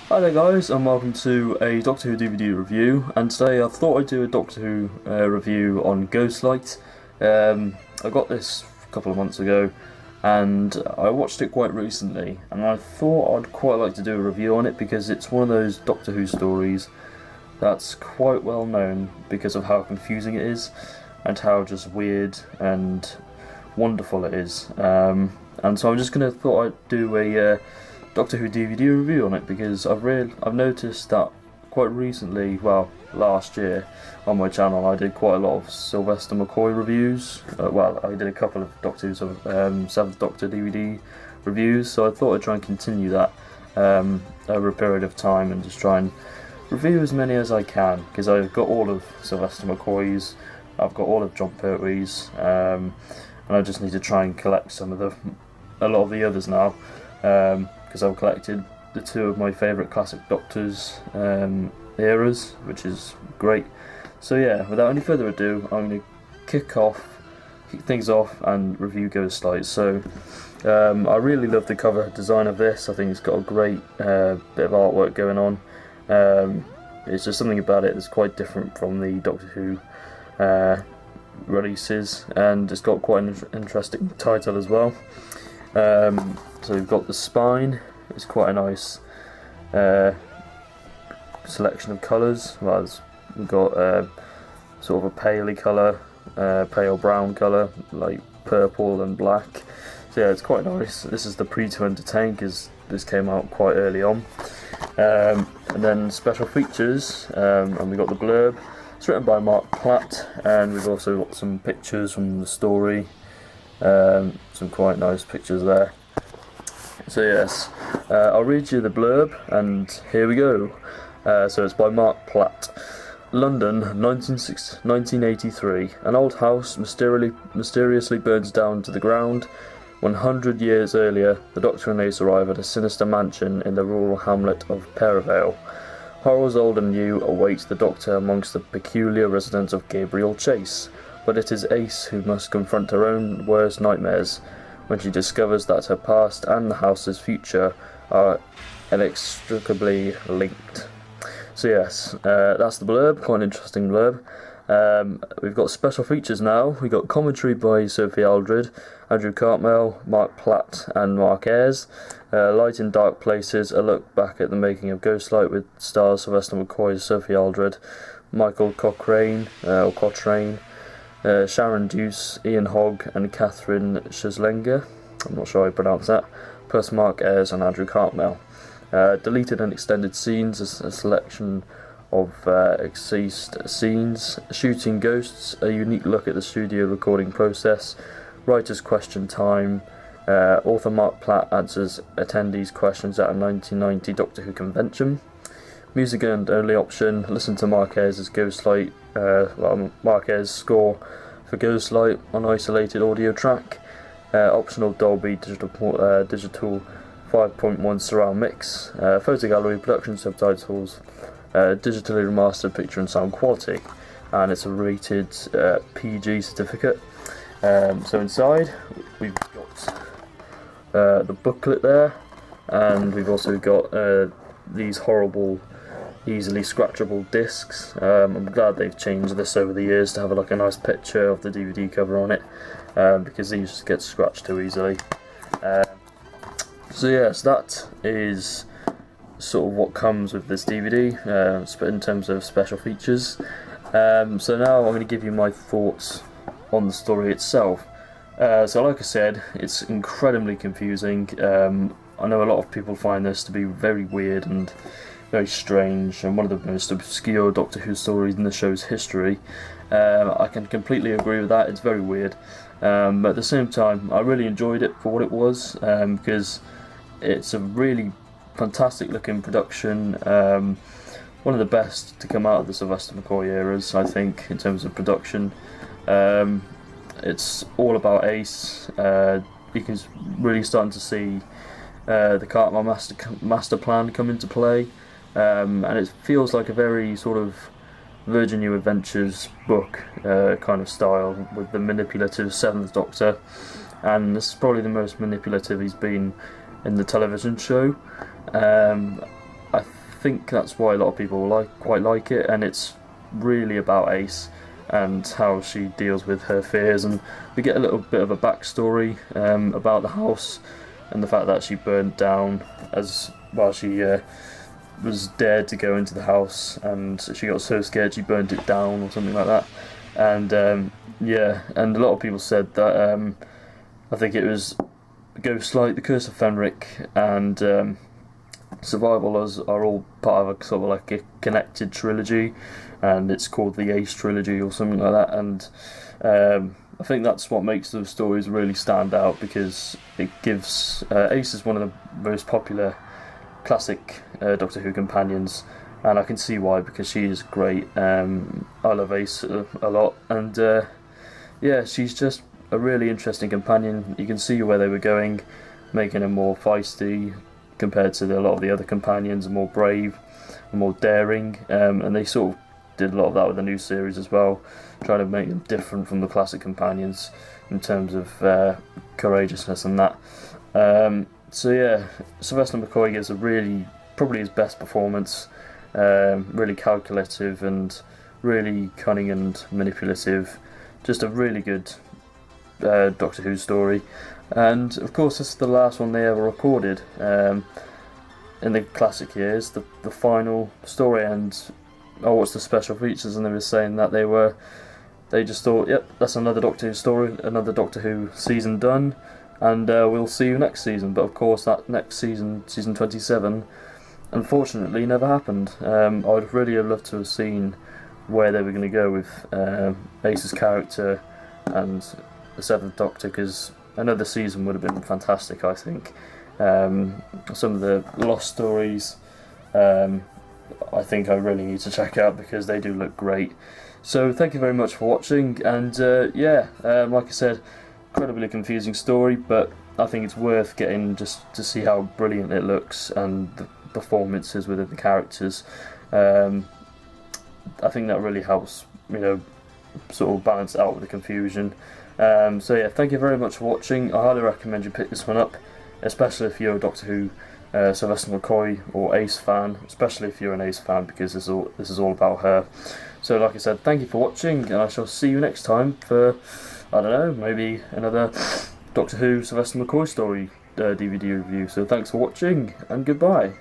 Hi there guys, and welcome to a Doctor Who DVD review, and today I thought I'd do a Doctor Who review on Ghostlight. I got this a couple of months ago, and I watched it quite recently, and I thought I'd quite like to do a review on it because it's one of those Doctor Who stories that's quite well known because of how confusing it is, and how just weird and wonderful it is. And so I'm just thought I'd do a Doctor Who DVD review on it because I've noticed that quite recently, well, last year on my channel I did quite a lot of Sylvester McCoy reviews. I did a couple of Doctor Who's Seventh Doctor DVD reviews, so I thought I'd try and continue that over a period of time and just try and review as many as I can, because I've got all of Sylvester McCoy's, I've got all of Jon Pertwee's, and I just need to try and collect a lot of the others now, because I've collected the two of my favourite classic Doctors eras, which is great. So yeah, without any further ado, I'm going to kick things off and review Ghostlight. So I really love the cover design of this. I think it's got a great bit of artwork going on. It's just something about it that's quite different from the Doctor Who releases, and it's got quite an interesting title as well. So we've got the spine. It's quite a nice selection of colours. We've got sort of a paley colour, pale brown colour, like purple and black. So yeah, it's quite nice. This is the pre to entertain because this came out quite early on. And then special features, and we've got the blurb. It's written by Mark Platt, and we've also got some pictures from the story. Some quite nice pictures there. So yes, I'll read you the blurb, and here we go. So it's by Mark Platt. London, 1983. An old house mysteriously burns down to the ground. 100 years earlier, the Doctor and Ace arrive at a sinister mansion in the rural hamlet of Perivale. Horrors old and new await the Doctor amongst the peculiar residents of Gabriel Chase, but it is Ace who must confront her own worst nightmares when she discovers that her past and the house's future are inextricably linked. So yes, that's the blurb, quite an interesting blurb. We've got special features now. We've got commentary by Sophie Aldred, Andrew Cartmel, Mark Platt and Mark Ayres. Light in Dark Places, a look back at the making of Ghostlight with stars Sylvester McCoy as Sophie Aldred, Michael Cochrane, Sharon Deuce, Ian Hogg and Catherine Scheslenger, I'm not sure how I pronounce that, plus Mark Ayres and Andrew Cartmel. Deleted and extended scenes, a selection of excised scenes, shooting ghosts, a unique look at the studio recording process, writer's question time, author Mark Platt answers attendees' questions at a 1990 Doctor Who convention, music and only option, listen to Mark Ayres' Ghostlight, Mark Ayres' score for Ghostlight on isolated audio track, optional Dolby digital 5.1 surround mix, photo gallery, production subtitles, digitally remastered picture and sound quality, and it's a rated PG certificate. So inside we've got the booklet there, and we've also got these horrible easily scratchable discs. I'm glad they've changed this over the years to have a nice picture of the DVD cover on it, because these just get scratched too easily. So yes, that is sort of what comes with this DVD in terms of special features. So now I'm going to give you my thoughts on the story itself. So like I said, it's incredibly confusing. I know a lot of people find this to be very weird and very strange, and one of the most obscure Doctor Who stories in the show's history. I can completely agree with that. It's very weird, but at the same time I really enjoyed it for what it was, because it's a really fantastic looking production, one of the best to come out of the Sylvester McCoy eras, I think, in terms of production. It's all about Ace. You can really starting to see the Cartmel master plan come into play, and it feels like a very sort of Virgin New Adventures book kind of style, with the manipulative Seventh Doctor, and this is probably the most manipulative he's been in the television show. I think that's why a lot of people quite like it, and it's really about Ace and how she deals with her fears, and we get a little bit of a backstory about the house and the fact that she burned down as while she was dared to go into the house, and she got so scared she burned it down or something like that. And yeah, and a lot of people said that I think it was Ghostlight, The Curse of Fenric, and Survival are all part of a sort of like a connected trilogy, and it's called the Ace trilogy or something like that. And I think that's what makes those stories really stand out, because it gives Ace is one of the most popular classic Doctor Who companions, and I can see why, because she is great. I love Ace a lot, and yeah, she's just a really interesting companion. You can see where they were going, making her more feisty compared to a lot of the other companions, and more brave and more daring, and they sort of did a lot of that with the new series as well, trying to make them different from the classic companions in terms of courageousness and that. So yeah, Sylvester McCoy gives probably his best performance, really calculative and really cunning and manipulative, just a really good Doctor Who story. And of course this is the last one they ever recorded in the classic years, the final story. And I watched the special features, and they were saying that they just thought, yep, that's another Doctor Who story, another Doctor Who season done, and we'll see you next season. But of course that next season, season 27, unfortunately never happened. I would really have loved to have seen where they were going to go with Ace's character and the Seventh Doctor, because another season would have been fantastic, I think. Some of the lost stories I think I really need to check out, because they do look great. So thank you very much for watching, and yeah, like I said, incredibly confusing story, but I think it's worth getting just to see how brilliant it looks and the performances within the characters. I think that really helps, sort of balance out with the confusion. So yeah, thank you very much for watching. I highly recommend you pick this one up, especially if you're a Doctor Who Sylvester McCoy or Ace fan, especially if you're an Ace fan, because this is all about her. So like I said, thank you for watching, and I shall see you next time for, I don't know, maybe another Doctor Who Sylvester McCoy story DVD review. So thanks for watching, and goodbye.